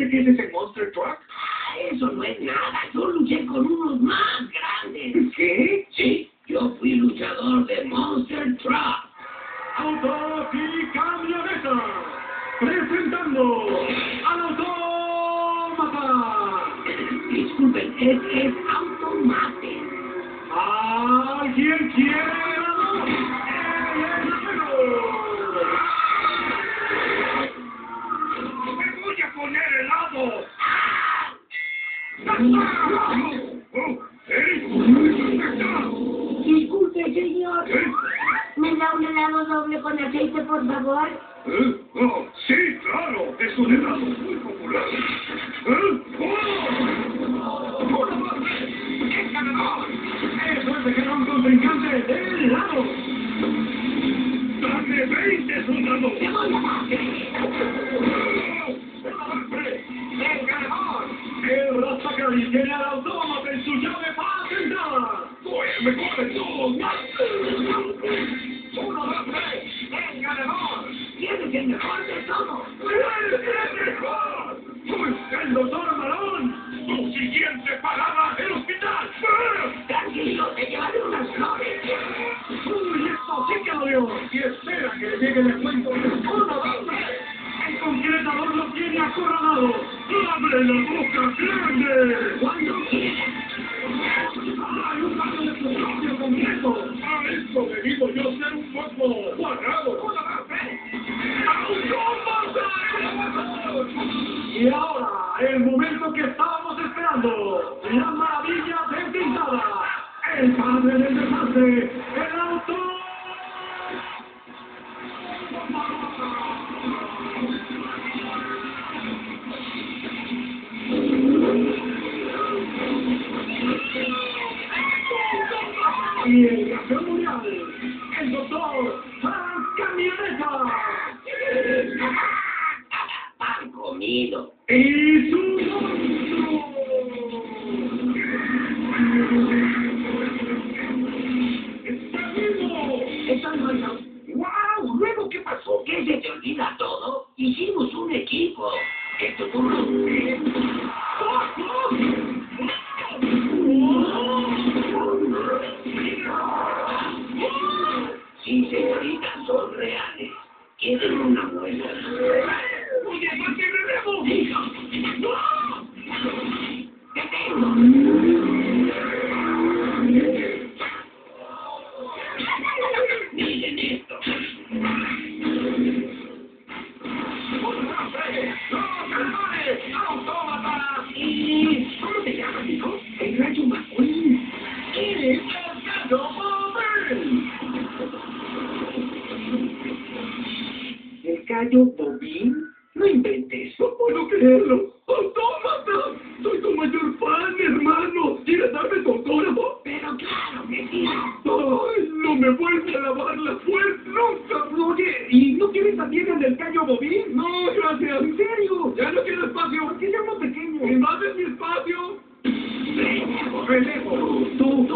grande que es ese Monster Truck? Eso no es nada. Yo luché con unos más grandes. ¿Qué? Sí, yo fui luchador de Monster Truck. Autos y camionetas, presentando al Autómata. Disculpen, es Automate. ¿Alguien quiere helado? ¡El helado! ¡Me voy a poner helado! Disculpe, señor. ¿Qué? ¿Me da un helado doble con aceite, por favor? Oh, sí, claro, es un helado muy popular. ¡Es ganador! ¡Eso es de que era un contrincante de helado! ¡Dame 20, soldado! ¡Te voy a dar! ¡El ganador! El Rastacari tiene al Autómata en su llave patentada. ¡Soy el mejor de todos! ¡1, 2, 3! ¡El ganador! ¡Tienes el mejor de todos! ¡Eres el mejor! ¡Soy el Doctor Malón! ¡Tu siguiente parada, el hospital! Tranquilo, te llevaré unas flores. ¡Uy, esto sí que lo dio! Y espera que le llegue el cuento de una vez. El concretador lo tiene acorralado. ¡Abre la boca grande! Cuando quieras. ¡Hay un cambio de su propio completo! A esto debido yo ser un poco cuadrado. Y ahora, el momento que estábamos esperando. La maravilla desdibujada. El padre del desastre. El auto. Y el campeón mundial, el doctor Frank Camioneta. Pan comido. Y su monstruo. ¡Está vivo! Está bueno. ¡Wow! ¿Luego qué pasó? ¿Qué se te olvida todo? Hicimos un equipo. Esto es un... Sí, señorita, son reales. ¿Quieren una muestra? ¡Oye, más que relevo! ¡Hijo! ¡No! ¡Te tengo! Miren esto. ¡Autómata! ¿Y cómo te llamas, hijo? El Rayo McQueen. ¡Eres el Gallo Bobín! ¿El Gallo Bobín? No inventes. ¡No puedo creerlo! ¡Autómata! ¡Soy tu mayor fan, hermano! ¿Quieres darme tu autógrafo? Pero claro que sí. ¡Ay! ¡No me vuelve a lavar la puerta nunca! Oye, ¿y no quieres también el del Gallo Bobín? ¡No, gracias! ¿En serio? ¡Ya no quiero espacio! ¿Por qué llamo pequeño? ¡Invades mi espacio! Relevo. Tú,